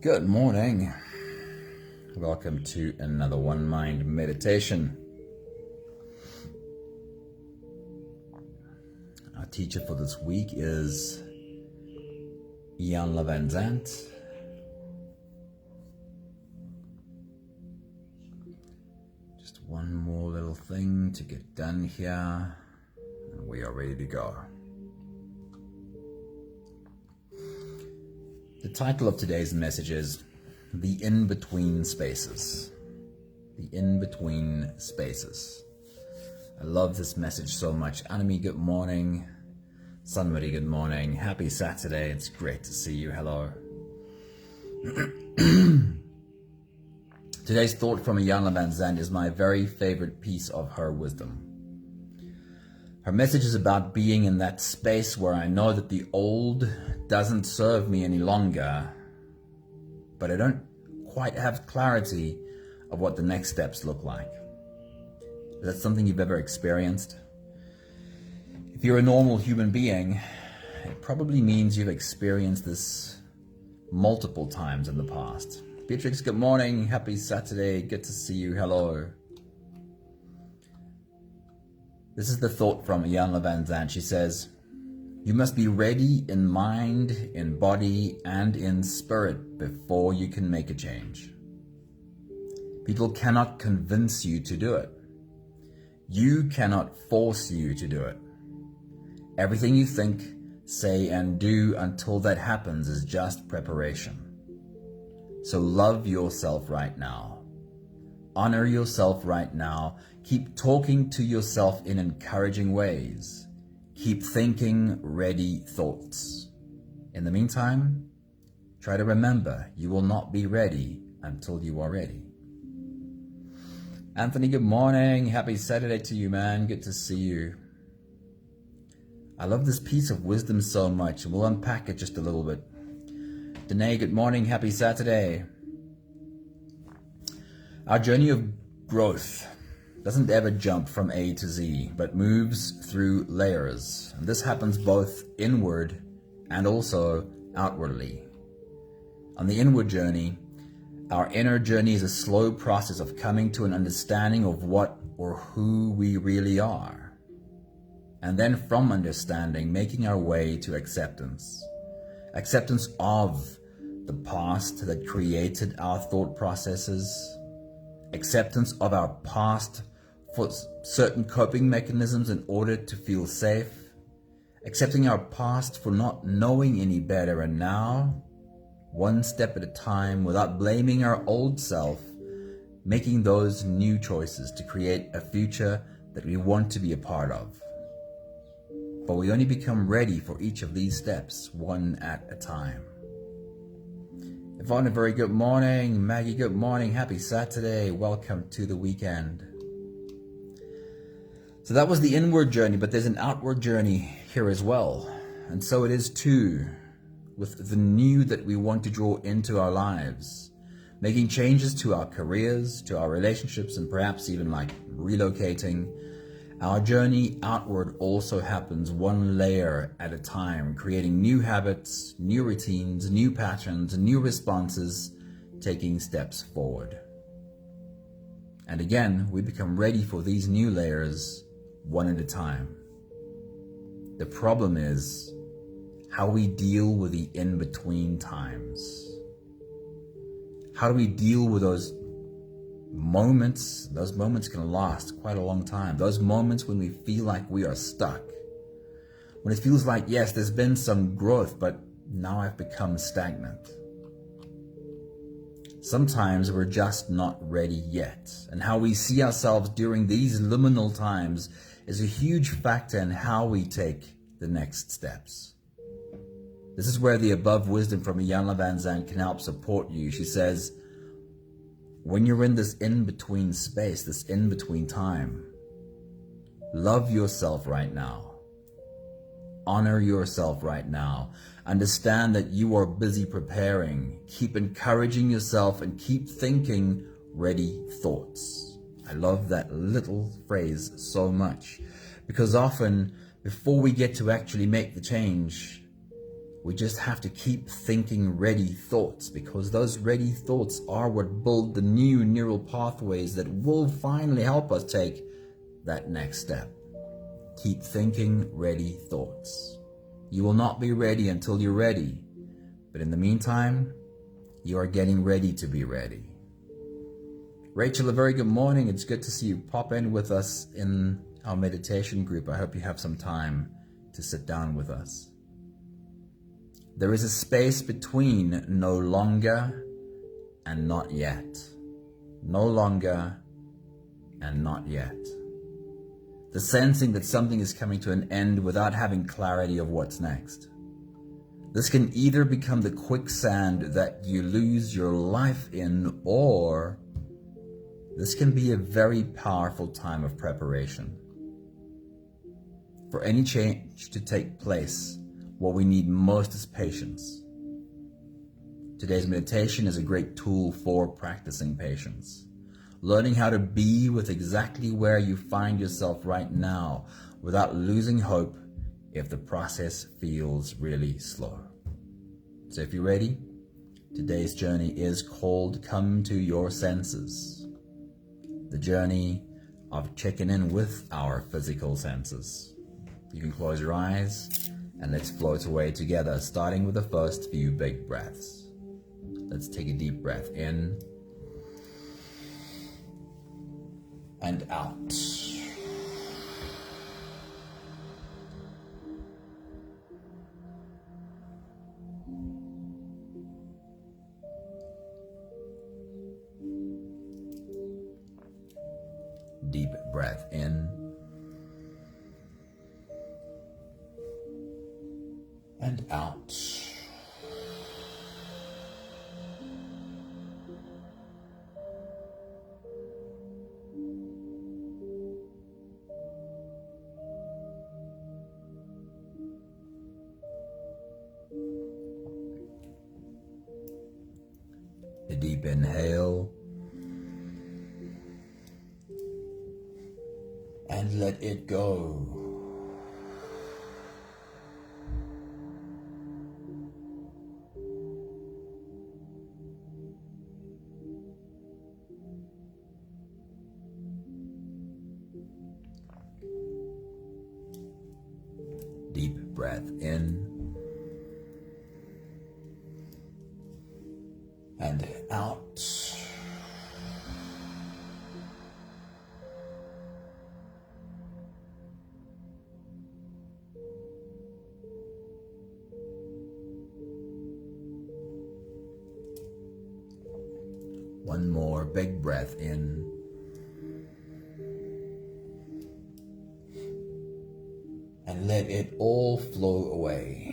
Good morning. Welcome to another One Mind meditation. Our teacher for this week is Jan van Zandt. Just one more little thing to get done here, and we are ready to go. The title of today's message is The In-Between Spaces. The In-Between Spaces. I love this message so much. Anami, good morning. Sunmari, good morning. Happy Saturday. It's great to see you. Hello. Today's thought from Jan van Zandt is my very favorite piece of her wisdom. Her message is about being in that space where I know that the old doesn't serve me any longer, but I don't quite have clarity of what the next steps look like. Is that something you've ever experienced? If you're a normal human being, it probably means you've experienced this multiple times in the past. Beatrix, good morning. Happy Saturday. Good to see you. Hello. This is the thought from Jan van Zandt. She says, you must be ready in mind, in body, and in spirit before you can make a change. People cannot convince you to do it. You cannot force you to do it. Everything you think, say, and do until that happens is just preparation. So love yourself right now. Honor yourself right now. Keep talking to yourself in encouraging ways. Keep thinking ready thoughts. In the meantime, try to remember you will not be ready until you are ready. Anthony, good morning. Happy Saturday to you, man. Good to see you. I love this piece of wisdom so much, and we'll unpack it just a little bit. Danae, good morning. Happy Saturday. Our journey of growth doesn't ever jump from A to Z, but moves through layers. And this happens both inward and also outwardly. On the inward journey, our inner journey is a slow process of coming to an understanding of what or who we really are. And then from understanding, making our way to acceptance. Acceptance of the past that created our thought processes. Acceptance of our past for certain coping mechanisms in order to feel safe. Accepting our past for not knowing any better, and now, one step at a time, without blaming our old self, making those new choices to create a future that we want to be a part of. But we only become ready for each of these steps one at a time. Yvonne, a very good morning. Maggie, good morning. Happy Saturday. Welcome to the weekend. So that was the inward journey, but there's an outward journey here as well. And so it is too with the new that we want to draw into our lives, making changes to our careers, to our relationships, and perhaps even like relocating. Our journey outward also happens one layer at a time, creating new habits, new routines, new patterns, new responses, taking steps forward. And again, we become ready for these new layers one at a time. The problem is how we deal with the in-between times. How do we deal with those moments? Those moments can last quite a long time. Those moments when we feel like we are stuck. When it feels like, yes, there's been some growth, but now I've become stagnant. Sometimes we're just not ready yet. And how we see ourselves during these liminal times is a huge factor in how we take the next steps. This is where the above wisdom from Jan van Zandt can help support you. She says, when you're in this in-between space, this in-between time, love yourself right now. Honor yourself right now. Understand that you are busy preparing. Keep encouraging yourself and keep thinking ready thoughts. I love that little phrase so much, because often before we get to actually make the change, We just have to keep thinking ready thoughts, because those ready thoughts are what build the new neural pathways that will finally help us take that next step. Keep thinking ready thoughts. You will not be ready until you're ready. But in the meantime, you are getting ready to be ready. Rachel, a very good morning. It's good to see you pop in with us in our meditation group. I hope you have some time to sit down with us. There is a space between no longer and not yet. No longer and not yet. The sensing that something is coming to an end without having clarity of what's next. This can either become the quicksand that you lose your life in, or this can be a very powerful time of preparation. For any change to take place, what we need most is patience. Today's meditation is a great tool for practicing patience. Learning how to be with exactly where you find yourself right now without losing hope if the process feels really slow. So if you're ready, today's journey is called Come to Your Senses. The journey of checking in with our physical senses. You can close your eyes and let's float away together, starting with the first few big breaths. Let's take a deep breath in and out. Deep breath in and out. A deep inhale and let it go. Deep breath in and out. One more big breath in and let it all flow away.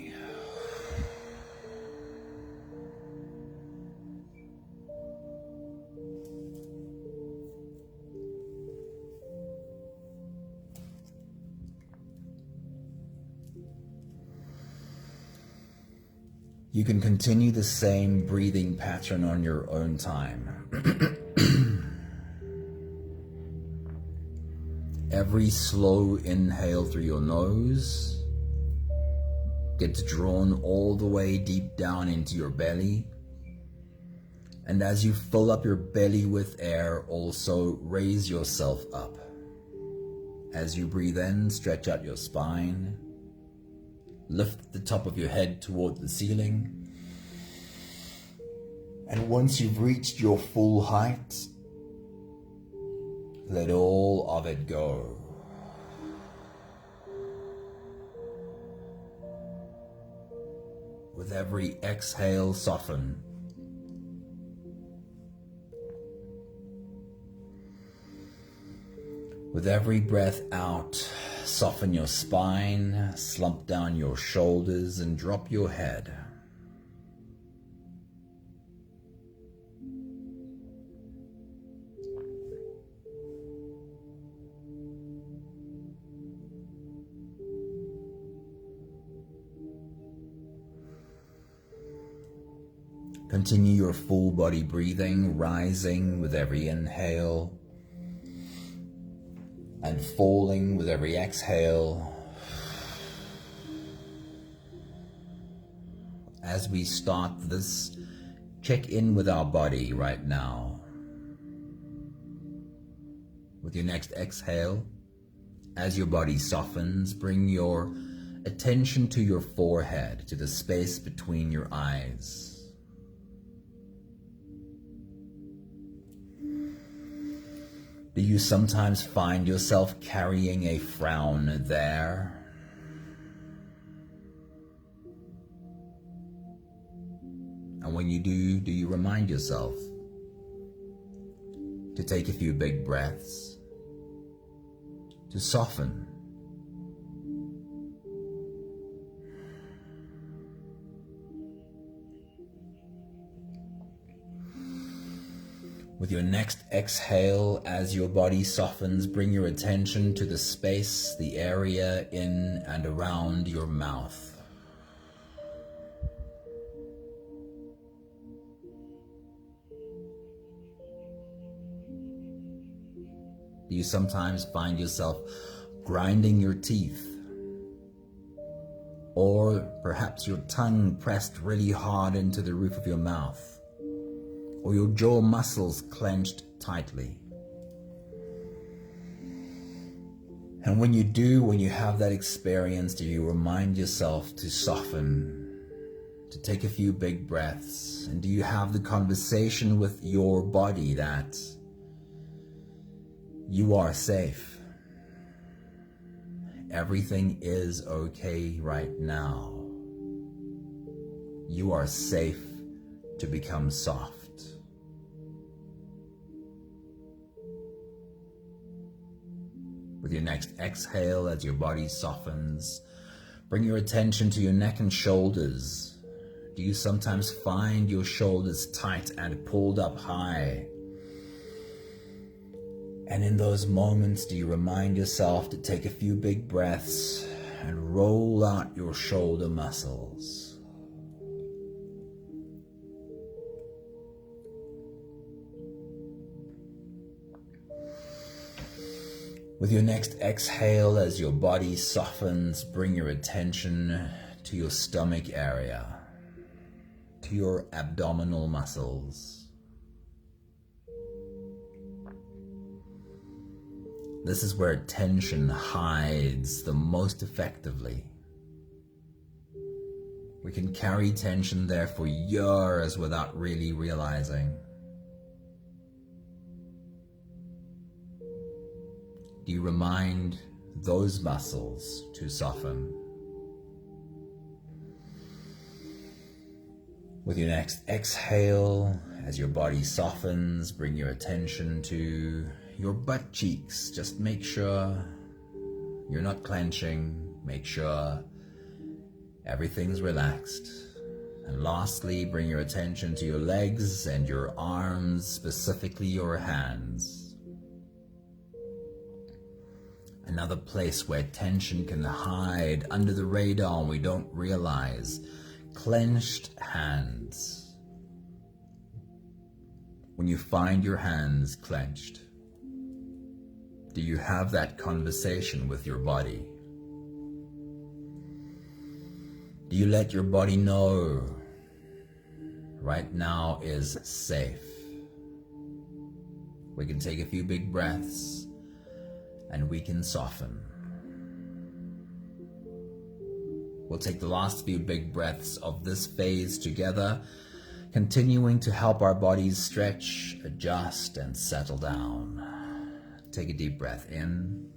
You can continue the same breathing pattern on your own time. Every slow inhale through your nose gets drawn all the way deep down into your belly. And as you fill up your belly with air, also raise yourself up. As you breathe in, stretch out your spine. Lift the top of your head toward the ceiling. And once you've reached your full height, let all of it go. With every exhale, soften. With every breath out, soften your spine, slump down your shoulders, and drop your head. Continue your full body breathing, rising with every inhale and falling with every exhale. as we start this, check in with our body right now. With your next exhale, as your body softens, bring your attention to your forehead, to the space between your eyes. Do you sometimes find yourself carrying a frown there? And when you do you remind yourself to take a few big breaths, to soften? With your next exhale, as your body softens, bring your attention to the space, the area in and around your mouth. Do you sometimes find yourself grinding your teeth? Or perhaps your tongue pressed really hard into the roof of your mouth? Or your jaw muscles clenched tightly? And when you have that experience, do you remind yourself to soften, to take a few big breaths? And do you have the conversation with your body that you are safe? Everything is okay right now. You are safe to become soft. With your next exhale, as your body softens, bring your attention to your neck and shoulders. Do you sometimes find your shoulders tight and pulled up high? And in those moments, do you remind yourself to take a few big breaths and roll out your shoulder muscles? With your next exhale, as your body softens, bring your attention to your stomach area, to your abdominal muscles. This is where tension hides the most effectively. We can carry tension there for years without really realizing. Do you remind those muscles to soften? With your next exhale, as your body softens, bring your attention to your butt cheeks. Just make sure you're not clenching. Make sure everything's relaxed. And lastly, bring your attention to your legs and your arms, specifically your hands. Another place where tension can hide under the radar and we don't realize. Clenched hands. When you find your hands clenched, do you have that conversation with your body? Do you let your body know right now is safe? We can take a few big breaths and we can soften. We'll take the last few big breaths of this phase together, continuing to help our bodies stretch, adjust, and settle down. Take a deep breath in.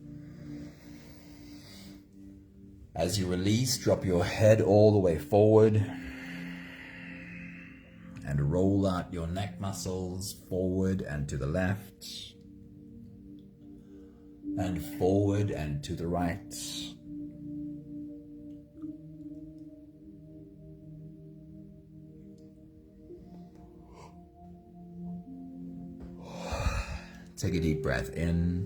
As you release, drop your head all the way forward and roll out your neck muscles forward and to the left, and forward and to the right. Take a deep breath in.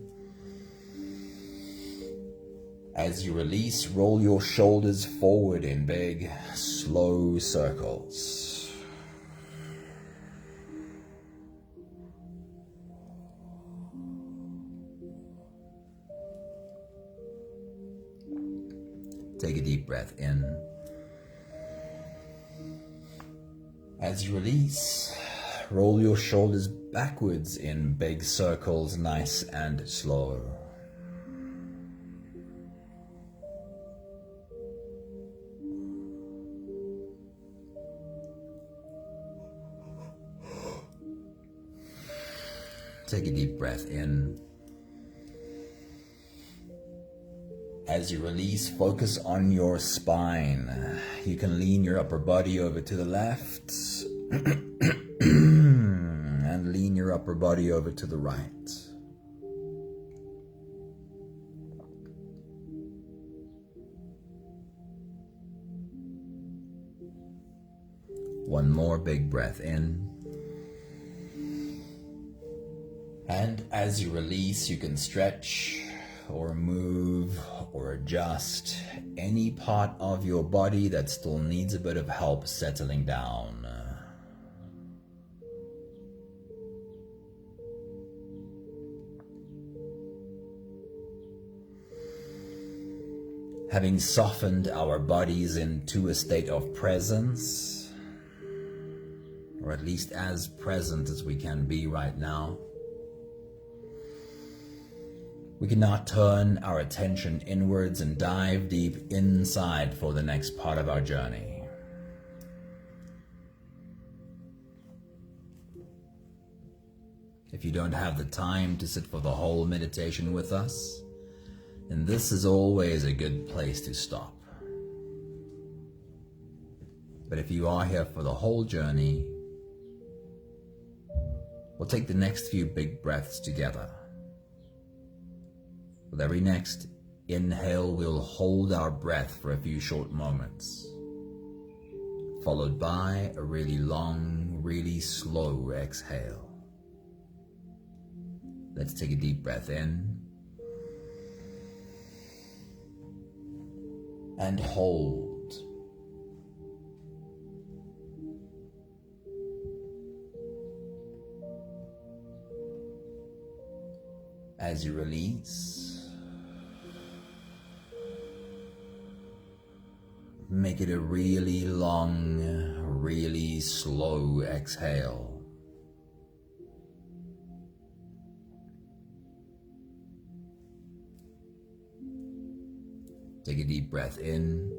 As you release, roll your shoulders forward in big, slow circles. Take a deep breath in. As you release, roll your shoulders backwards in big circles, nice and slow. Take a deep breath in. As you release, focus on your spine. You can lean your upper body over to the left and lean your upper body over to the right. One more big breath in. And as you release, you can stretch or move or adjust any part of your body that still needs a bit of help settling down. Having softened our bodies into a state of presence, or at least as present as we can be right now, we can now turn our attention inwards and dive deep inside for the next part of our journey. If you don't have the time to sit for the whole meditation with us, then this is always a good place to stop. But if you are here for the whole journey, we'll take the next few big breaths together. With every next inhale, we'll hold our breath for a few short moments, followed by a really long, really slow exhale. Let's take a deep breath in and hold. As you release, make it a really long, really slow exhale. Take a deep breath in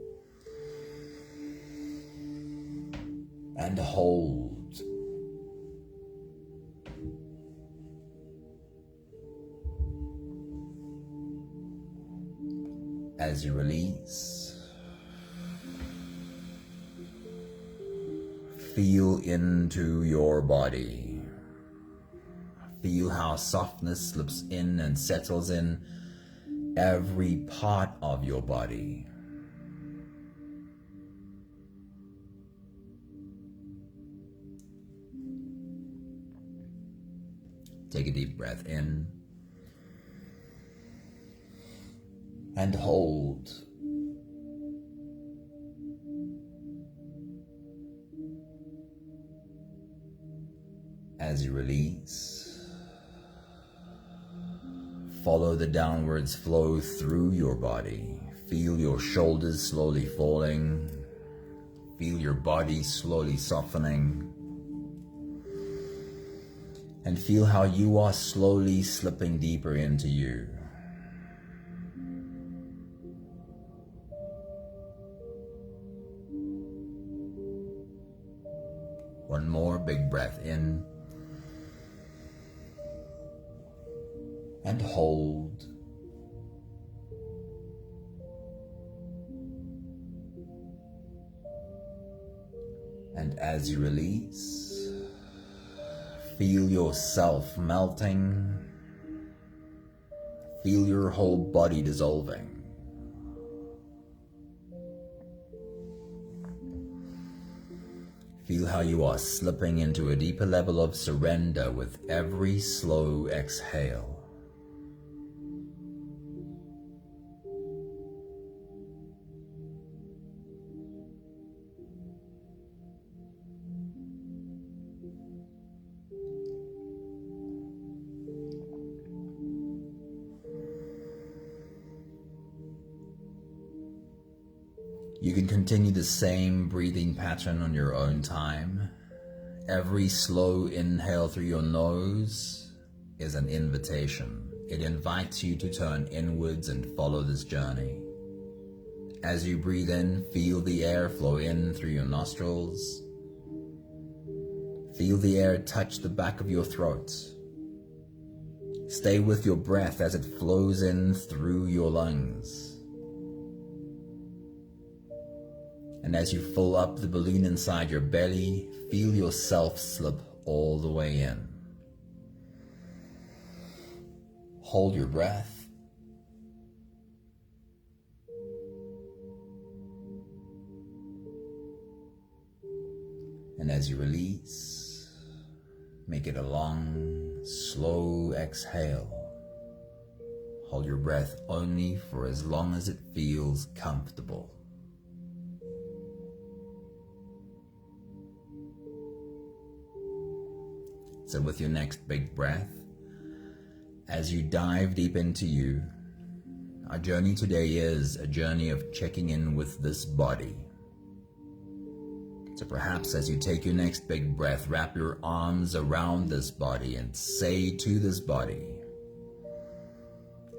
and hold. As you release, feel into your body. Feel how softness slips in and settles in every part of your body. Take a deep breath in and hold. As you release, follow the downwards flow through your body. Feel your shoulders slowly falling. Feel your body slowly softening. And feel how you are slowly slipping deeper into you. One more big breath in and hold. And as you release, feel yourself melting. Feel your whole body dissolving. Feel how you are slipping into a deeper level of surrender with every slow exhale. You can continue the same breathing pattern on your own time. Every slow inhale through your nose is an invitation. It invites you to turn inwards and follow this journey. As you breathe in, feel the air flow in through your nostrils. Feel the air touch the back of your throat. Stay with your breath as it flows in through your lungs. And as you fill up the balloon inside your belly, feel yourself slip all the way in. Hold your breath. And as you release, make it a long, slow exhale. Hold your breath only for as long as it feels comfortable. So with your next big breath, as you dive deep into you, our journey today is a journey of checking in with this body. So perhaps as you take your next big breath, wrap your arms around this body and say to this body,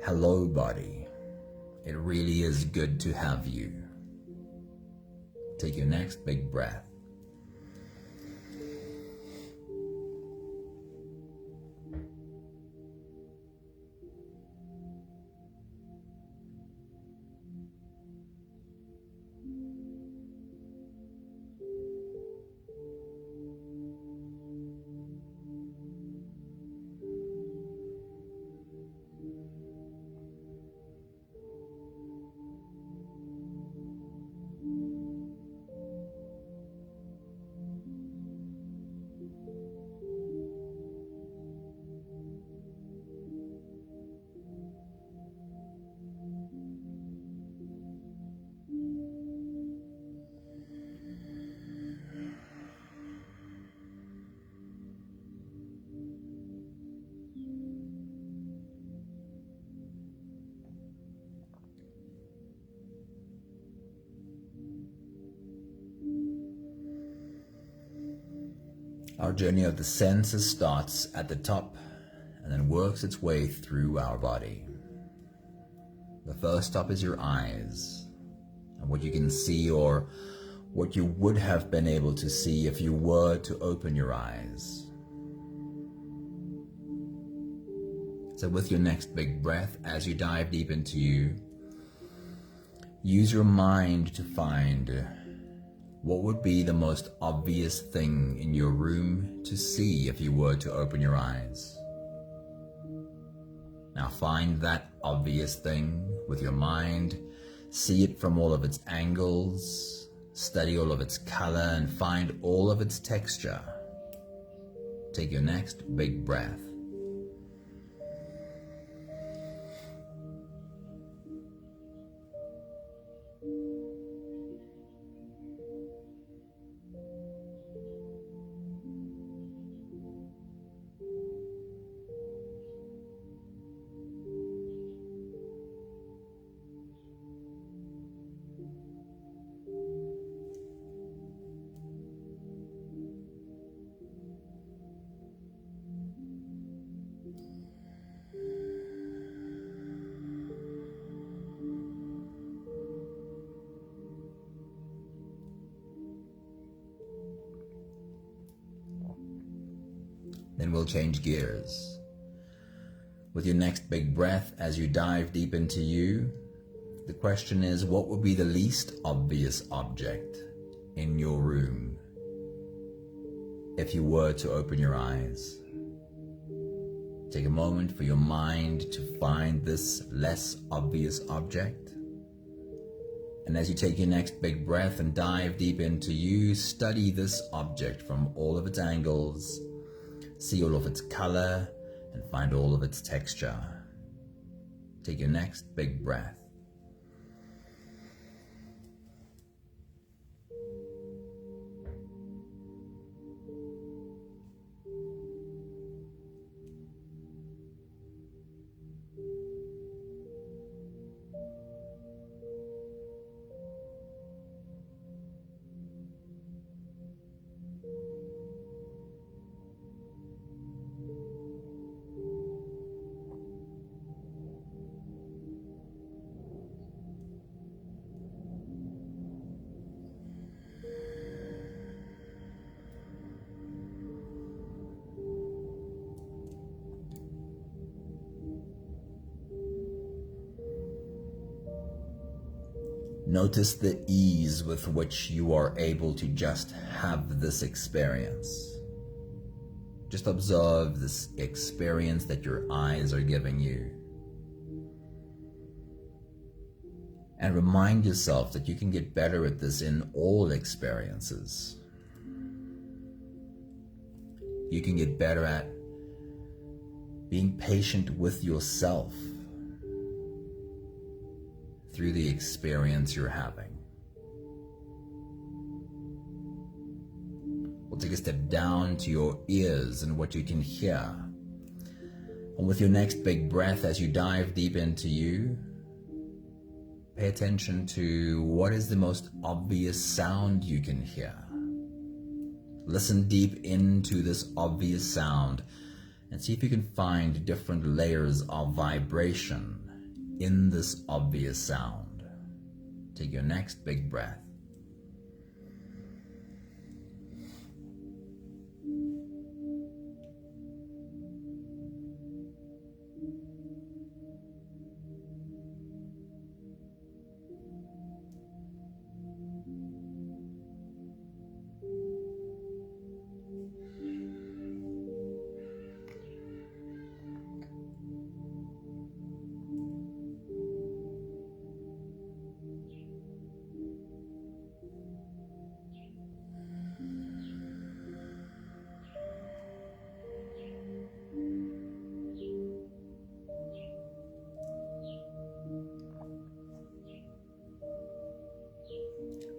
"Hello, body. It really is good to have you." Take your next big breath. Our journey of the senses starts at the top and then works its way through our body. The first stop is your eyes, and what you can see or what you would have been able to see if you were to open your eyes. So with your next big breath, as you dive deep into you, use your mind to find what would be the most obvious thing in your room to see if you were to open your eyes. Now find that obvious thing with your mind, see it from all of its angles, study all of its color, and find all of its texture. Take your next big breath. Then we'll change gears. With your next big breath, as you dive deep into you, the question is, what would be the least obvious object in your room if you were to open your eyes? Take a moment for your mind to find this less obvious object. And as you take your next big breath and dive deep into you, study this object from all of its angles, see all of its color, and find all of its texture. Take your next big breath. Notice the ease with which you are able to just have this experience. Just observe this experience that your eyes are giving you. And remind yourself that you can get better at this in all experiences. You can get better at being patient with yourself through the experience you're having. We'll take a step down to your ears and what you can hear. And with your next big breath, as you dive deep into you, pay attention to what is the most obvious sound you can hear. Listen deep into this obvious sound and see if you can find different layers of vibration in this obvious sound. Take your next big breath.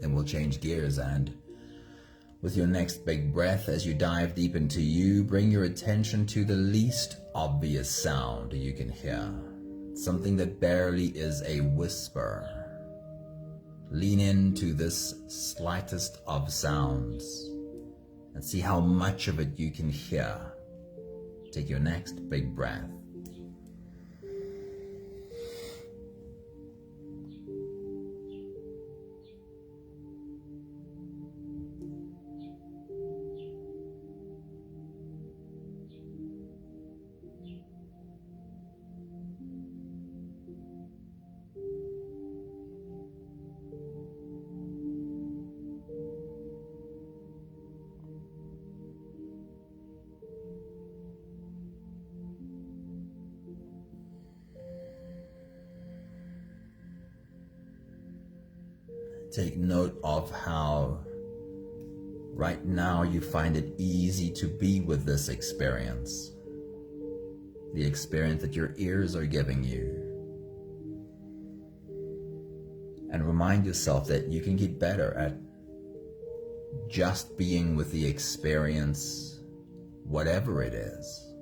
Then we'll change gears, and with your next big breath, as you dive deep into you, bring your attention to the least obvious sound you can hear. Something that barely is a whisper. Lean into this slightest of sounds and see how much of it you can hear. Take your next big breath. Take note of how right now you find it easy to be with this experience. The experience that your ears are giving you. And remind yourself that you can get better at just being with the experience, whatever it is.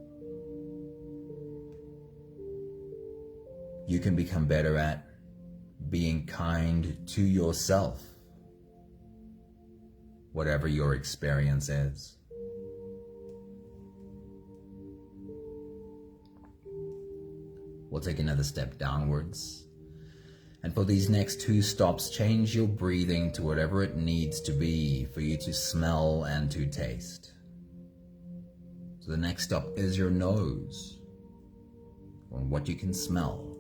You can become better at being kind to yourself, whatever your experience is. We'll take another step downwards. And for these next 2 stops, change your breathing to whatever it needs to be for you to smell and to taste. So the next stop is your nose, on what you can smell.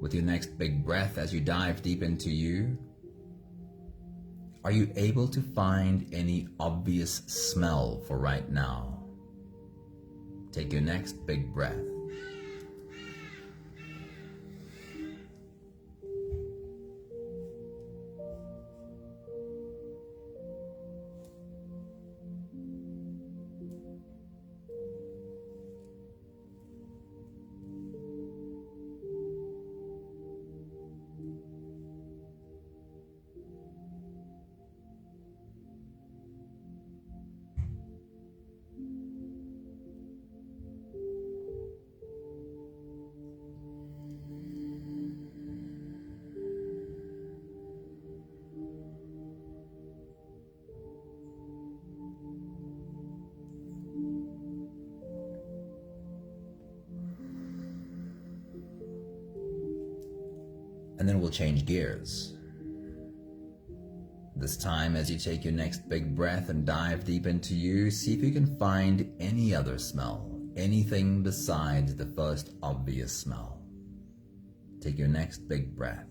With your next big breath, as you dive deep into you, are you able to find any obvious smell for right now? Take your next big breath. And then we'll change gears. This time, as you take your next big breath and dive deep into you, see if you can find any other smell, anything besides the first obvious smell. Take your next big breath.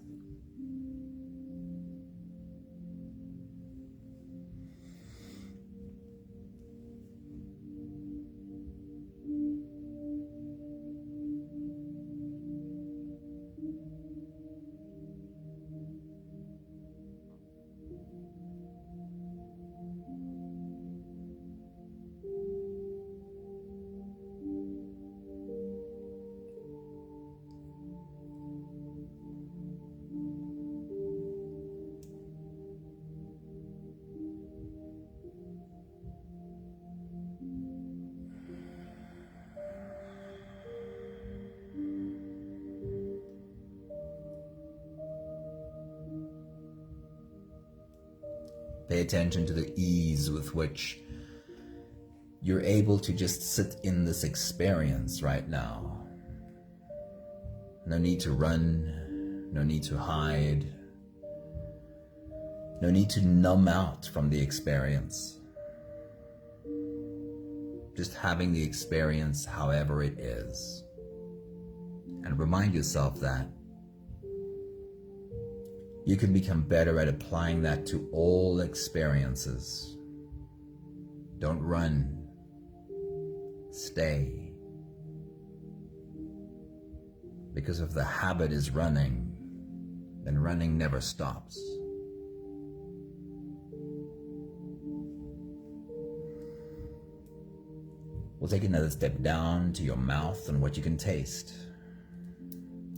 Pay attention to the ease with which you're able to just sit in this experience right now. No need to run, no need to hide, no need to numb out from the experience. Just having the experience however it is. And remind yourself that you can become better at applying that to all experiences. Don't run. Stay. Because if the habit is running, then running never stops. We'll take another step down to your mouth and what you can taste.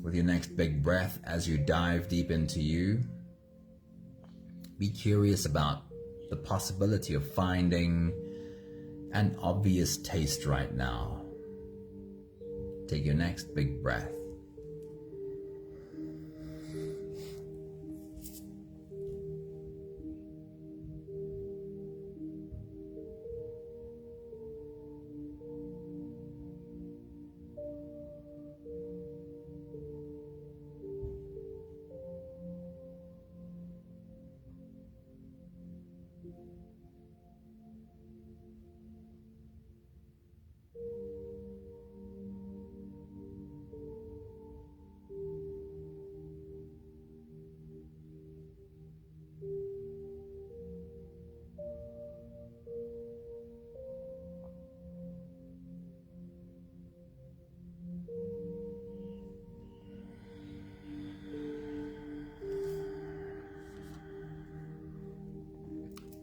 With your next big breath, as you dive deep into you, be curious about the possibility of finding an obvious taste right now. Take your next big breath.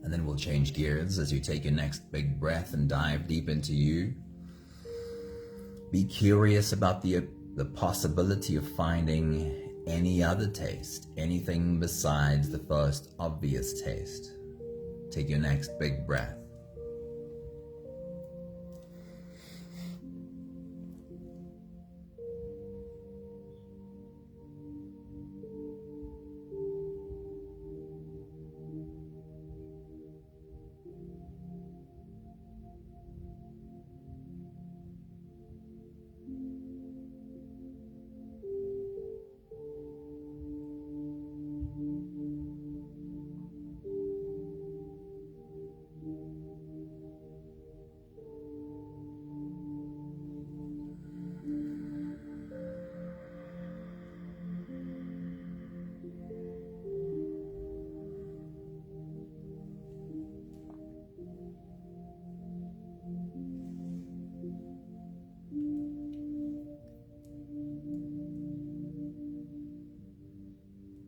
And then we'll change gears as you take your next big breath and dive deep into you. Be curious about the possibility of finding any other taste, anything besides the first obvious taste. Take your next big breath.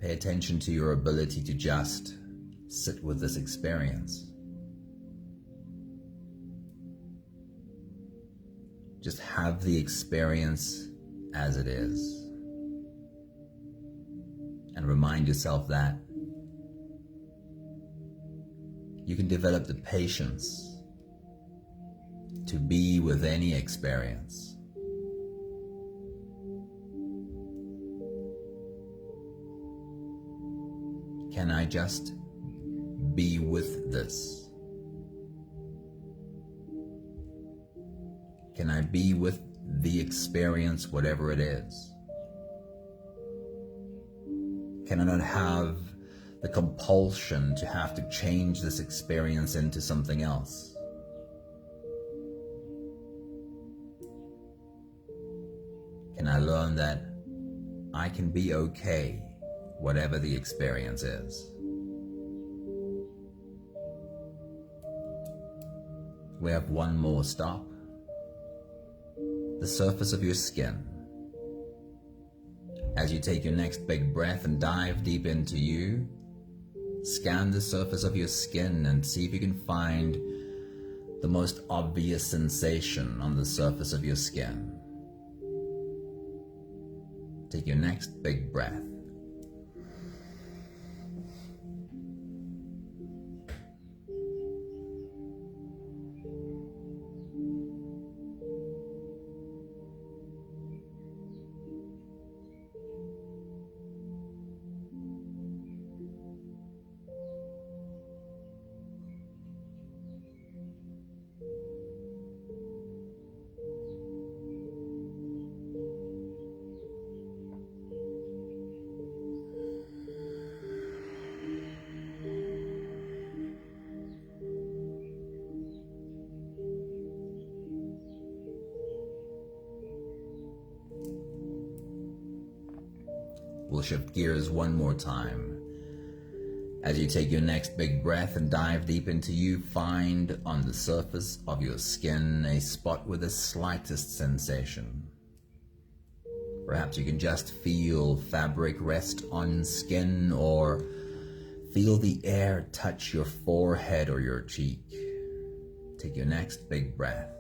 Pay attention to your ability to just sit with this experience. Just have the experience as it is. And remind yourself that you can develop the patience to be with any experience. Can I just be with this? Can I be with the experience, whatever it is? Can I not have the compulsion to have to change this experience into something else? Can I learn that I can be okay whatever the experience is? We have one more stop. The surface of your skin. As you take your next big breath and dive deep into you, scan the surface of your skin and see if you can find the most obvious sensation on the surface of your skin. Take your next big breath. We'll shift gears one more time. As you take your next big breath and dive deep into you, find on the surface of your skin a spot with the slightest sensation. Perhaps you can just feel fabric rest on skin, or feel the air touch your forehead or your cheek. Take your next big breath.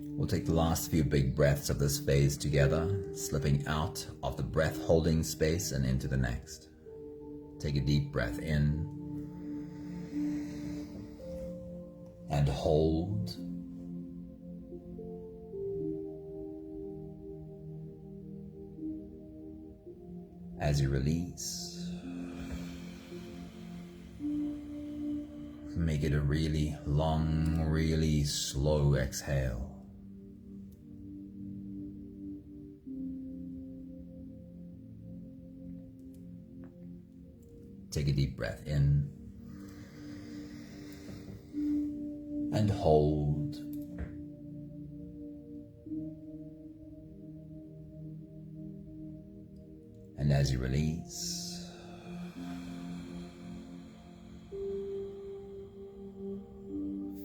We'll take the last few big breaths of this phase together, slipping out of the breath-holding space and into the next. Take a deep breath in and hold. As you release, make it a really long, really slow exhale. Take a deep breath in and hold. And as you release,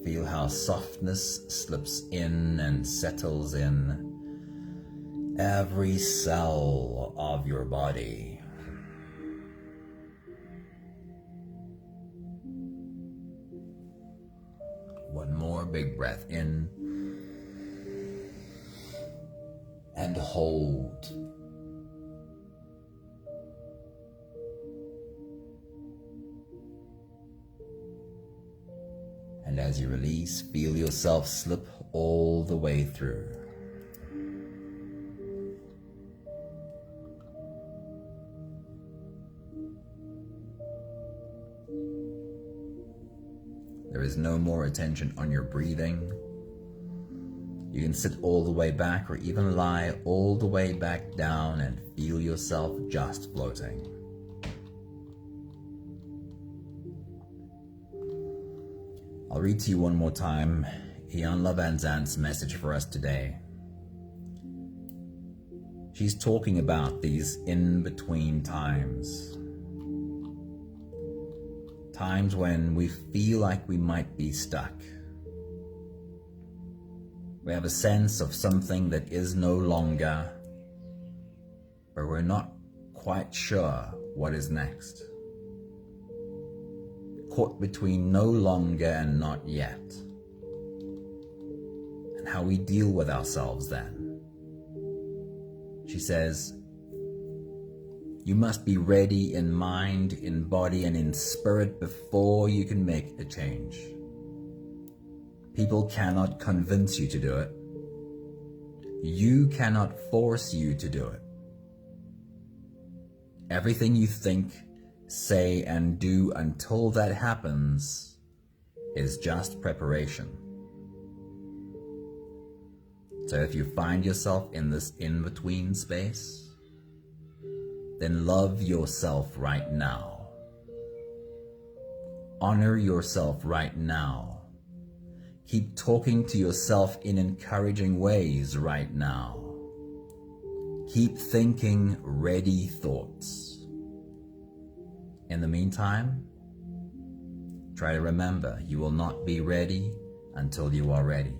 feel how softness slips in and settles in every cell of your body. One more big breath in and hold. And as you release, feel yourself slip all the way through. There is no more attention on your breathing. You can sit all the way back or even lie all the way back down and feel yourself just floating. I'll read to you one more time Iyanla Vanzant's message for us today. She's talking about these in-between times. Times when we feel like we might be stuck. We have a sense of something that is no longer, but we're not quite sure what is next. Caught between no longer and not yet. And how we deal with ourselves then. She says, you must be ready in mind, in body, and in spirit before you can make a change. People cannot convince you to do it. You cannot force you to do it. Everything you think, say, and do until that happens is just preparation. So if you find yourself in this in-between space, then love yourself right now. Honor yourself right now. Keep talking to yourself in encouraging ways right now. Keep thinking ready thoughts. In the meantime, try to remember you will not be ready until you are ready.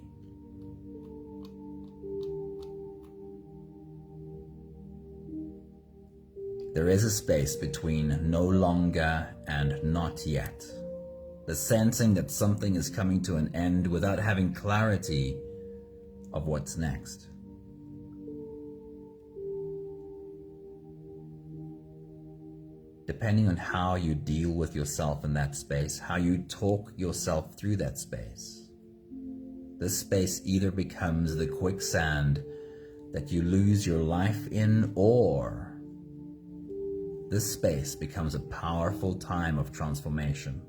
There is a space between no longer and not yet. the sensing that something is coming to an end without having clarity of what's next. Depending on how you deal with yourself in that space, how you talk yourself through that space, this space either becomes the quicksand that you lose your life in, or this space becomes a powerful time of transformation.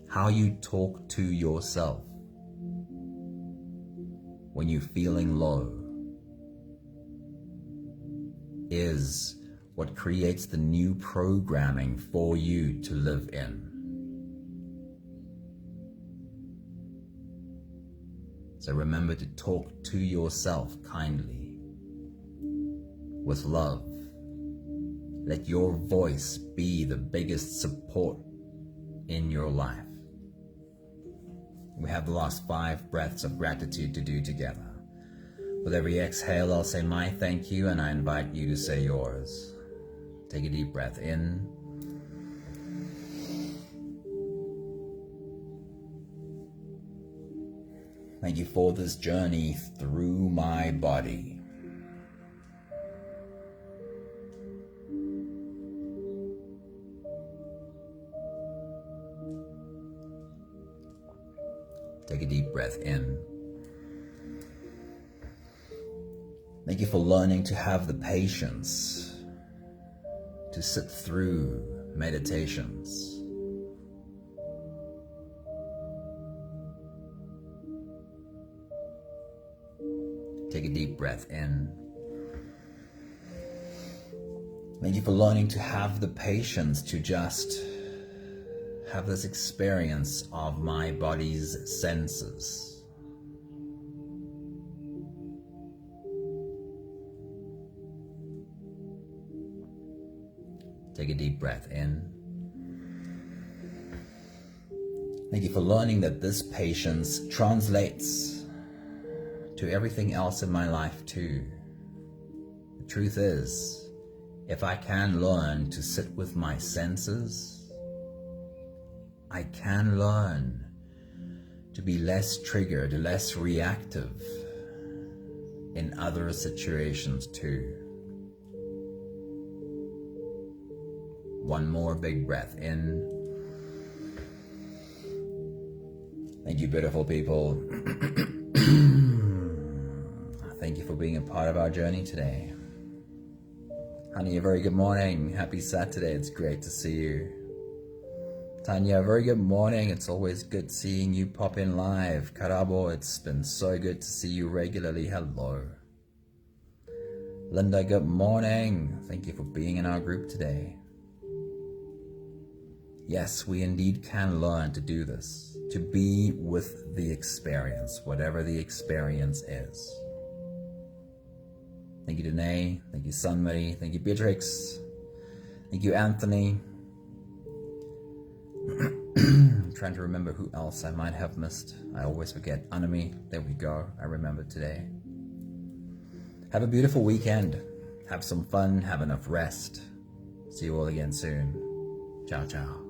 How you talk to yourself when you're feeling low is what creates the new programming for you to live in. So remember to talk to yourself kindly, with love. Let your voice be the biggest support in your life. We have the last 5 breaths of gratitude to do together. With every exhale, I'll say my thank you, and I invite you to say yours. Take a deep breath in. Thank you for this journey through my body. Take a deep breath in. Thank you for learning to have the patience to sit through meditations. Take a deep breath in. Thank you for learning to have the patience to just have this experience of my body's senses. Take a deep breath in. Thank you for learning that this patience translates to everything else in my life too. The truth is, if I can learn to sit with my senses, I can learn to be less triggered, less reactive in other situations too. One more big breath in. Thank you, beautiful people. Thank you for being a part of our journey today. Honey, a very good morning. Happy Saturday. It's great to see you. Tanya, a very good morning. It's always good seeing you pop in live. Karabo, it's been so good to see you regularly. Hello. Linda, good morning. Thank you for being in our group today. Yes, we indeed can learn to do this, to be with the experience, whatever the experience is. Thank you, Danae. Thank you, Sunmarie. Thank you, Beatrix. Thank you, Anthony. I'm trying to remember who else I might have missed. I always forget. Anami, there we go. I remembered today. Have a beautiful weekend. Have some fun. Have enough rest. See you all again soon. Ciao, ciao.